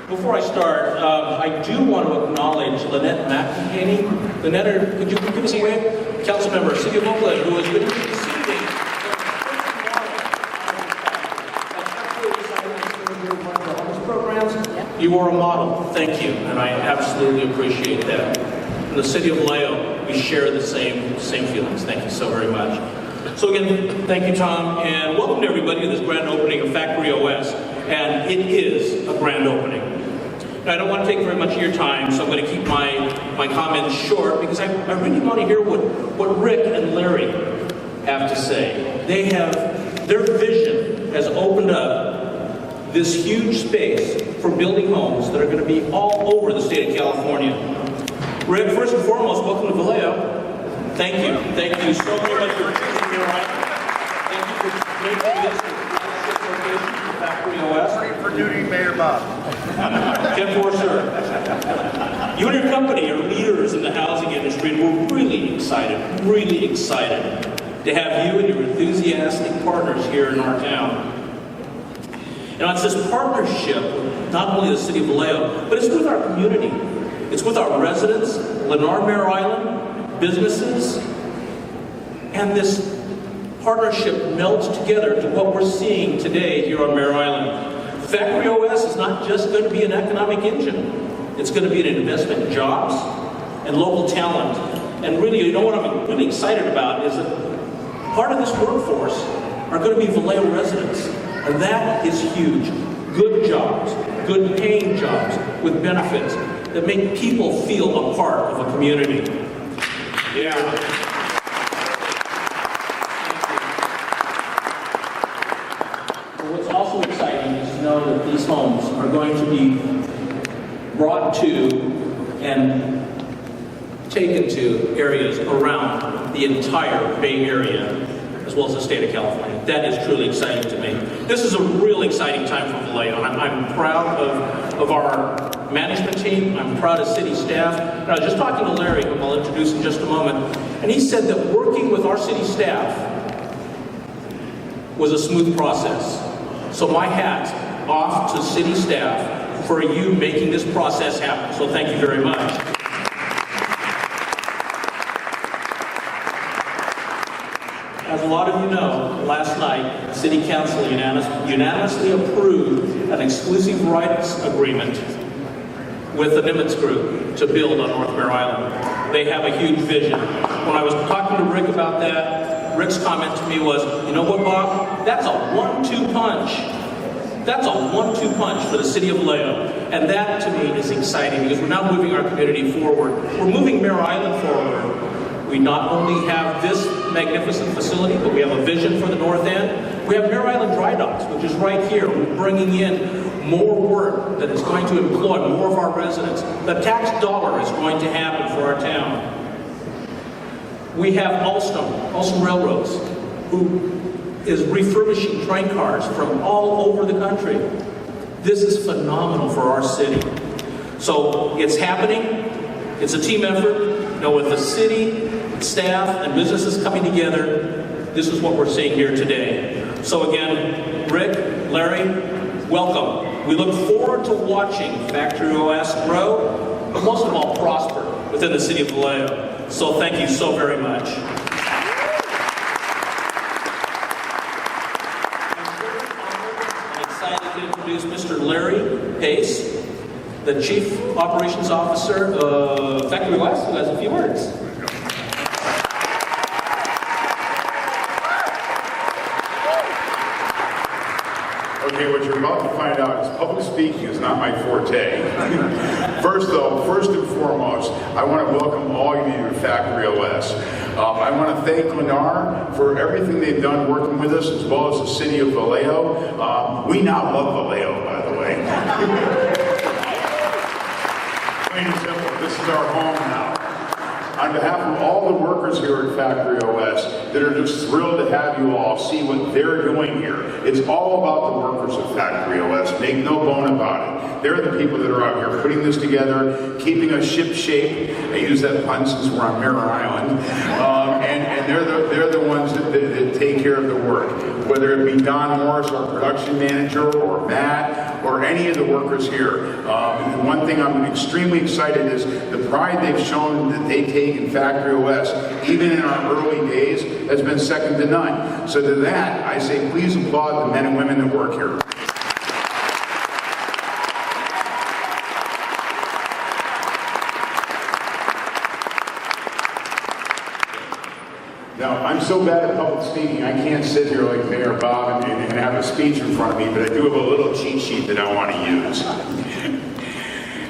Before I start, I do want to acknowledge Lynette McEnany. Lynette, could you give us a wave? Council member, City of Oakland, who has been here this evening. You are a model. Thank you, and I absolutely appreciate that. In the City of Vallejo, we share the same feelings. Thank you so very much. So again, thank you, Tom, and welcome to everybody to this grand opening of Factory OS. And it is a grand opening. Now, I don't want to take very much of your time, so I'm going to keep my comments short because I really want to hear what Rick and Larry have to say. Their vision has opened up this huge space for building homes that are going to be all over the state of California. Rick, first and foremost, welcome to Vallejo. Thank you. Thank you so very much for choosing your right. Thank you for making this location for Factory OS. For duty, Mayor Bob. 10-4, sir. You and your company are leaders in the housing industry, and we're really excited to have you and your enthusiastic partners here in our town. Now, it's this partnership with not only the City of Vallejo, but it's with our community. It's with our residents, Lennar Mare Island, businesses, and this partnership melds together to what we're seeing today here on Mare Island. Factory OS is not just going to be an economic engine. It's going to be an investment in jobs and local talent. And really, you know what I'm really excited about is that part of this workforce are going to be Vallejo residents. And that is huge. Good jobs, good paying jobs with benefits that make people feel a part of a community. Yeah. What's also exciting is to know that these homes are going to be brought to and taken to areas around the entire Bay Area, as well as the state of California. That is truly exciting to me. This is a real exciting time for Vallejo. I'm proud of our management team. I'm proud of city staff. And I was just talking to Larry, whom I'll introduce in just a moment, and he said that working with our city staff was a smooth process. So my hat off to city staff for you making this process happen. So thank you very much. As a lot of you know, last night, City Council unanimously approved an exclusive rights agreement with the Nimitz Group to build on North Mare Island. They have a huge vision. When I was talking to Rick about that, Rick's comment to me was, you know what, Bob? That's a 1-2 punch. That's a 1-2 punch for the City of Vallejo. And that, to me, is exciting because we're now moving our community forward. We're moving Mare Island forward. We not only have this magnificent facility, but we have a vision for the north end. We have Mare Island Dry Docks, which is right here. We're bringing in more work that is going to employ more of our residents. The tax dollar is going to happen for our town. We have Alstom Railroads, who is refurbishing train cars from all over the country. This is phenomenal for our city. So it's happening. It's a team effort. You know, with the city, staff, and businesses coming together, this is what we're seeing here today. So again, Rick, Larry, welcome. We look forward to watching Factory OS grow, but most of all prosper within the City of Vallejo. So thank you so very much. I'm excited to introduce Mr. Larry Pace, the Chief Operations Officer of Factory OS, who has a few words. Okay, what you're about to find out is public speaking is not my forte. First and foremost, I want to welcome all of you to Factory OS. I want to thank Lennar for everything they've done working with us, as well as the City of Vallejo. We now love Vallejo, by the way. Plain and simple, this is our home now. on behalf of all the workers here at Factory OS that are just thrilled to have you all see what they're doing here. It's all about the workers of Factory OS. Make no bone about it. They're the people that are out here putting this together, keeping us ship shape. I use that pun since we're on Mirror Island. And they're the ones that take care of the work. Whether it be Don Morris, our production manager, or Matt, or any of the workers here. One thing I'm extremely excited is the pride they've shown that they take in Factory OS, even in our early days, has been second to none. So to that, I say please applaud the men and women that work here. Now, I'm so bad at public speaking, I can't sit here like Mayor Bob and have a speech in front of me, but I do have a little cheat sheet that I want to use.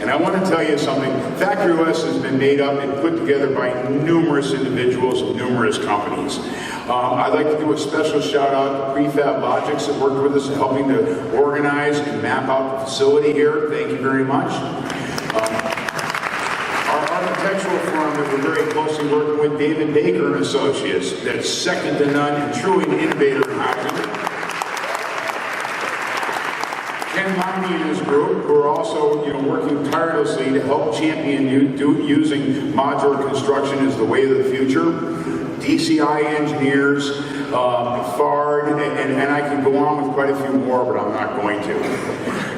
And I want to tell you something. Factory OS has been made up and put together by numerous individuals and numerous companies. I'd like to do a special shout out to Prefab Logics that worked with us in helping to organize and map out the facility here. Thank you very much. Architectural firm that we're very closely working with, David Baker and Associates, that's second to none and truly an innovator in housing. Ken Monty and his group, who are also working tirelessly to help champion using modular construction as the way of the future. DCI engineers, FARD, and I can go on with quite a few more, but I'm not going to.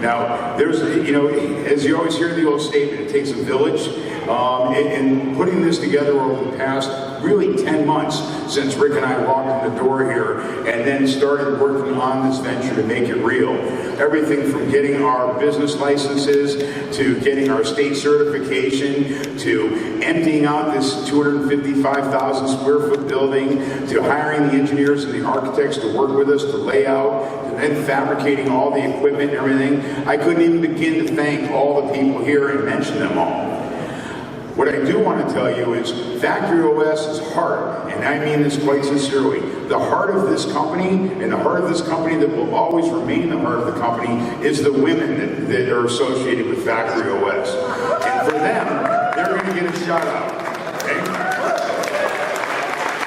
Now, there's, as you always hear the old statement, it takes a village. And putting this together over the past really 10 months since Rick and I walked in the door here and then started working on this venture to make it real. Everything from getting our business licenses to getting our state certification to emptying out this 255,000 square foot building to hiring the engineers and the architects to work with us to lay out and then fabricating all the equipment and everything. I couldn't even begin to thank all the people here and mention them all. What I do want to tell you is Factory OS's heart, and I mean this quite sincerely, the heart of this company and the heart of this company that will always remain the heart of the company is the women that are associated with Factory OS. And for them, they're going to get a shout out. Okay?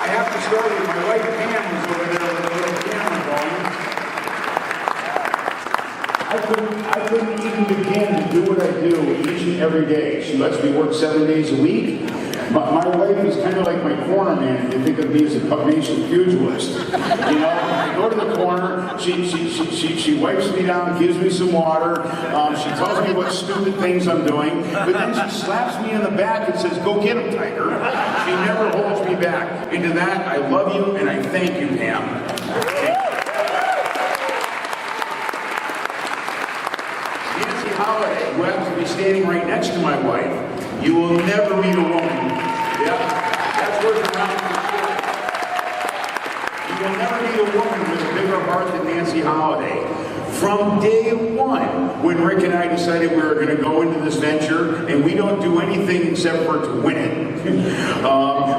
I have to start with my wife Pam who's over there with a little camera going. I couldn't even begin to do what I do each and every day. She lets me work 7 days a week. My wife is kind of like my corner man. If you think of me as a Nation pugilist. I go to the corner, she wipes me down, gives me some water, she tells me what stupid things I'm doing, but then she slaps me in the back and says, "Go get him, Tiger." She never holds me back. And to that, I love you and I thank you, Pam. Holiday, who happens to be standing right next to my wife. You will never meet a woman. Yeah, that's worth a round of applause. You will never meet a woman with a bigger heart than Nancy Holiday. From day one, when Rick and I decided we were going to go into this venture, and we don't do anything except for to win it.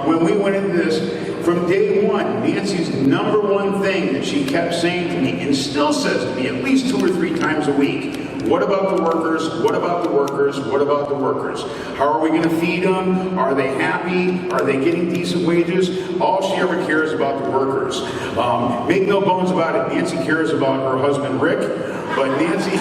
When we went into this, from day one, Nancy's number one thing that she kept saying to me, and still says to me at least 2 or 3 times a week, what about the workers? What about the workers? What about the workers? How are we going to feed them? Are they happy? Are they getting decent wages? All she ever cares about the workers. Make no bones about it. Nancy cares about her husband Rick, but Nancy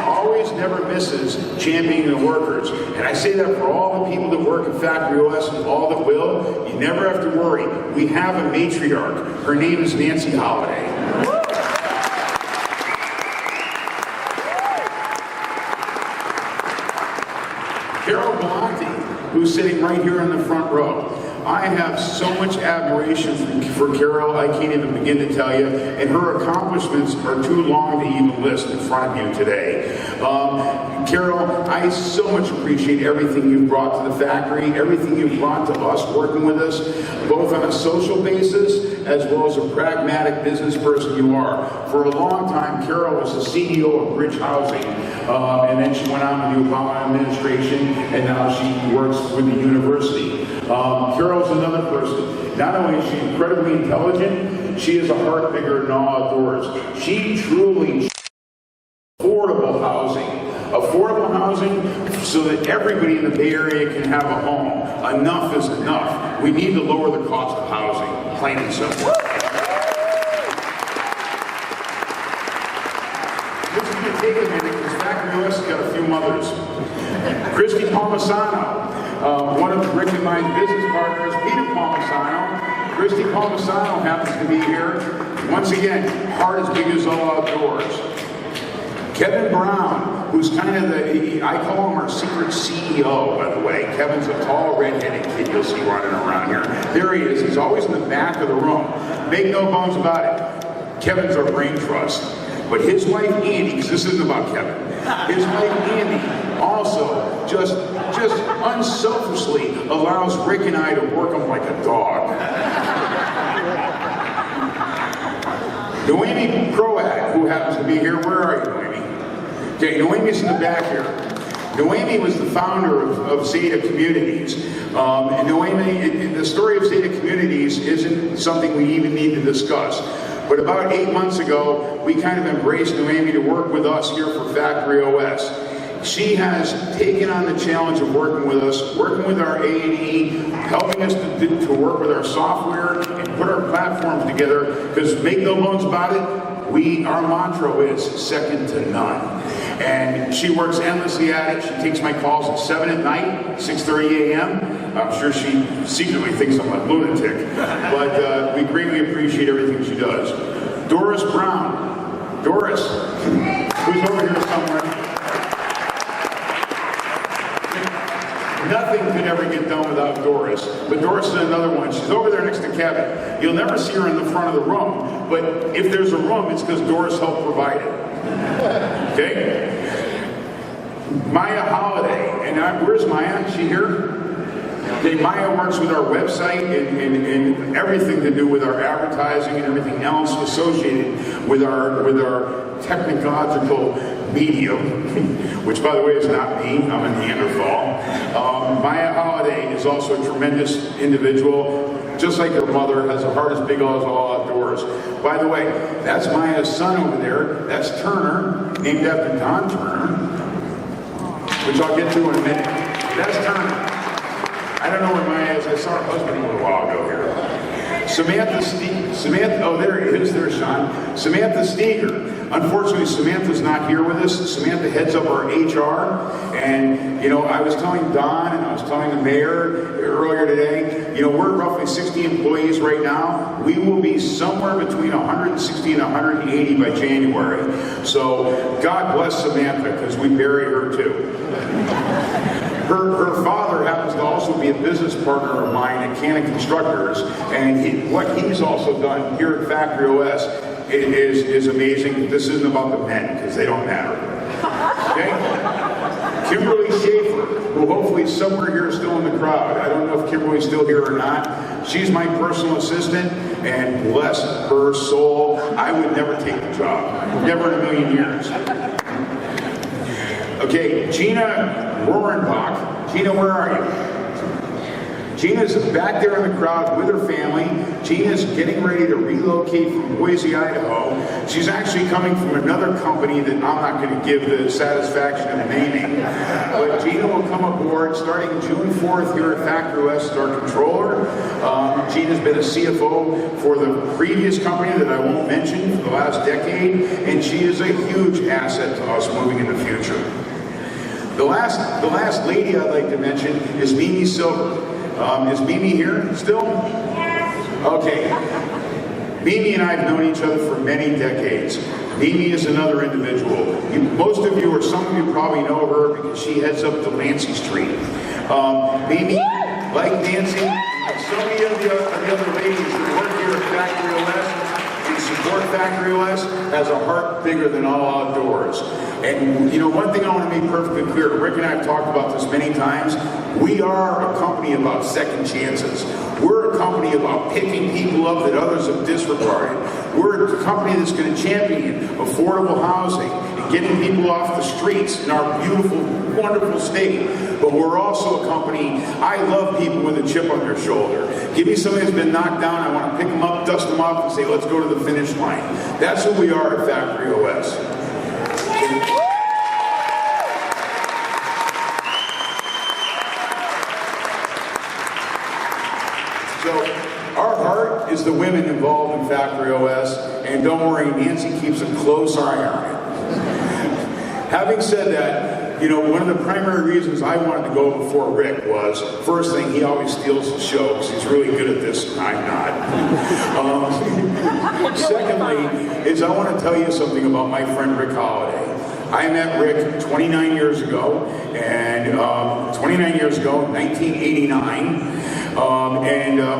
always never misses championing the workers. And I say that for all the people that work at Factory OS and all that will. You never have to worry. We have a matriarch. Her name is Nancy Holiday. Carol Galante, who's sitting right here in the front row. I have so much admiration for Carol, I can't even begin to tell you, and her accomplishments are too long to even list in front of you today. Carol, I so much appreciate everything you've brought to the factory, everything you've brought to us working with us, both on a social basis as well as a pragmatic business person you are. For a long time, Carol was the CEO of Bridge Housing, and then she went on to the Obama administration, and now she works with the university. Carol's another person. Not only is she incredibly intelligent, she has a heart bigger than all outdoors. She truly affordable housing housing so that everybody in the Bay Area can have a home. Enough is enough. We need to lower the cost of housing, plain and simple. This is going to take a minute because Factory OS has got a few mothers. Christy Palmisano, one of Rick and my business partners, Peter Palmisano. Christy Palmisano happens to be here. Once again, heart as big as all outdoors. Kevin Brown, who's kind of I call him our secret CEO, by the way. Kevin's a tall, red-headed kid you'll see running around here. There he is. He's always in the back of the room. Make no bones about it. Kevin's our brain trust. But his wife, Andy, because this isn't about Kevin, his wife, Andy, also just unselfishly allows Rick and I to work him like a dog. Noemi Croat, who happens to be here. Where are you, Noemi? Okay, Noemi's in the back here. Noemi was the founder of Zeta Communities. And Noemi, the story of Zeta Communities isn't something we even need to discuss. But about 8 months ago, we kind of embraced Noemi to work with us here for Factory OS. She has taken on the challenge of working with us, working with our A&E, helping us to work with our software and put our platforms together, because make no bones about it, our mantra is second to none. And she works endlessly at it. She takes my calls at 7 at night, 6:30 a.m. I'm sure she secretly thinks I'm a lunatic, but we greatly appreciate everything she does. Doris Brown. Doris, who's over here somewhere. Nothing could ever get done without Doris. But Doris is another one. She's over there next to Kevin. You'll never see her in the front of the room. But if there's a room, it's because Doris helped provide it. Okay? Maya Holiday. And where's Maya? Is she here? Okay, Maya works with our website and everything to do with our advertising and everything else associated with our technological medium, which, by the way, is not me. I'm a Neanderthal. Maya Holiday is also a tremendous individual. Just like her mother, has a heart as big as all outdoors. By the way, that's Maya's son over there. That's Turner, named after Don Turner, which I'll get to in a minute. That's Turner. I don't know where Maya is. I saw her husband a little while ago here. Samantha, oh, there he is. There's Sean. Samantha Steger. Unfortunately, Samantha's not here with us. Samantha heads up our HR. And, I was telling Don and I was telling the mayor earlier today, we're roughly 60 employees right now. We will be somewhere between 160 and 180 by January. So, God bless Samantha, because we bury her too. Her father happens to also be a business partner of mine at Cannon Constructors, and what he's also done here at Factory OS is amazing. This isn't about the men, because they don't matter. Okay? Kimberly Schaefer, who hopefully is somewhere here still in the crowd. I don't know if Kimberly's still here or not. She's my personal assistant, and bless her soul, I would never take the job. Never in a million years. Okay, Gina Rohrenbach. Gina, where are you? Gina's back there in the crowd with her family. Gina's getting ready to relocate from Boise, Idaho. She's actually coming from another company that I'm not going to give the satisfaction of naming. But Gina will come aboard starting June 4th here at Factory OS as our controller. Gina's been a CFO for the previous company that I won't mention for the last decade, and she is a huge asset to us moving in the future. The last lady I'd like to mention is Mimi Silver. Is Mimi here still? Okay. Mimi and I have known each other for many decades. Mimi is another individual. Most of you, or some of you, probably know her because she heads up Delancey Street. Mimi, like Nancy, like so many of the other ladies who work here at Factory OS, support Factory OS, has a heart bigger than all outdoors. And one thing I want to make perfectly clear, Rick and I have talked about this many times, we are a company about second chances. We're a company about picking people up that others have disregarded. We're a company that's going to champion affordable housing and getting people off the streets in our beautiful, wonderful state. But we're also a company, I love people with a chip on their shoulder. Give me somebody that's been knocked down, I want to pick them up, dust them off, and say, let's go to the finish line. That's who we are at Factory OS. Factory OS, and don't worry, Nancy keeps a close eye on it. Having said that, you know, one of the primary reasons I wanted to go before Rick was, first thing, he always steals the show because he's really good at this and I'm not. Secondly, is I want to tell you something about my friend Rick Holiday. I met Rick 29 years ago, and 1989.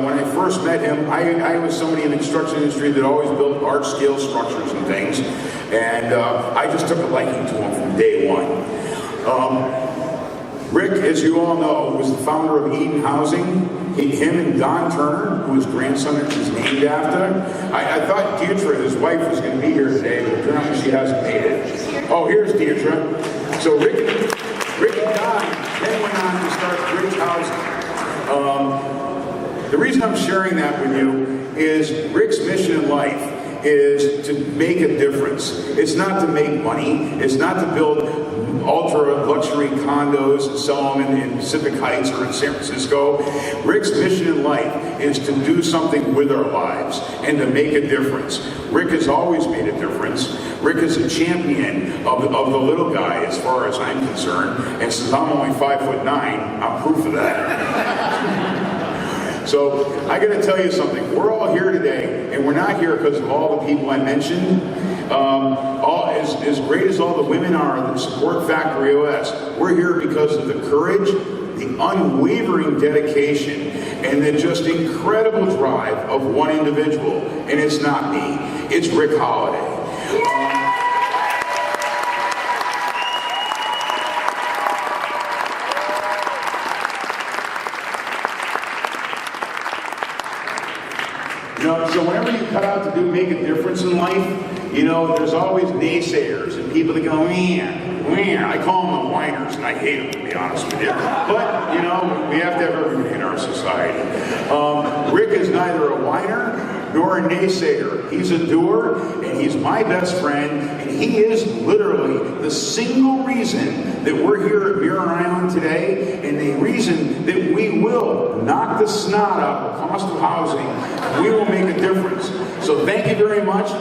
When I first met him, I was somebody in the construction industry that always built large-scale structures and things, and I just took a liking to him from day one. Rick, as you all know, was the founder of Eden Housing. Him and Don Turner, who his grandson is named after. I thought Deirdre, his wife, was going to be here today, but apparently she hasn't made it. Oh, here's Deirdre. So Rick and Don then went on to start Bridge Housing. The reason I'm sharing that with you is Rick's mission in life is to make a difference. It's not to make money. It's not to build ultra luxury condos and sell them in Pacific Heights or in San Francisco. Rick's mission in life is to do something with our lives and to make a difference. Rick has always made a difference. Rick is a champion of the little guy as far as I'm concerned. And since I'm only 5'9", I'm proof of that. So I got to tell you something. We're all here today, and we're not here because of all the people I mentioned. As great as all the women are that support Factory OS, we're here because of the courage, the unwavering dedication, and the just incredible drive of one individual. And it's not me. It's Rick Holiday. You know, so whenever you cut out to make a difference in life, you know, there's always naysayers and people that go, man. I call them the whiners, and I hate them, to be honest with you. But, you know, we have to have everybody in our society. Rick is neither a whiner nor a naysayer. He's a doer, and he's my best friend, and he is literally the single reason that we're here at Mirror Island today, and the reason that we will knock the snot out of the cost of housing. We will make a difference. So thank you very much.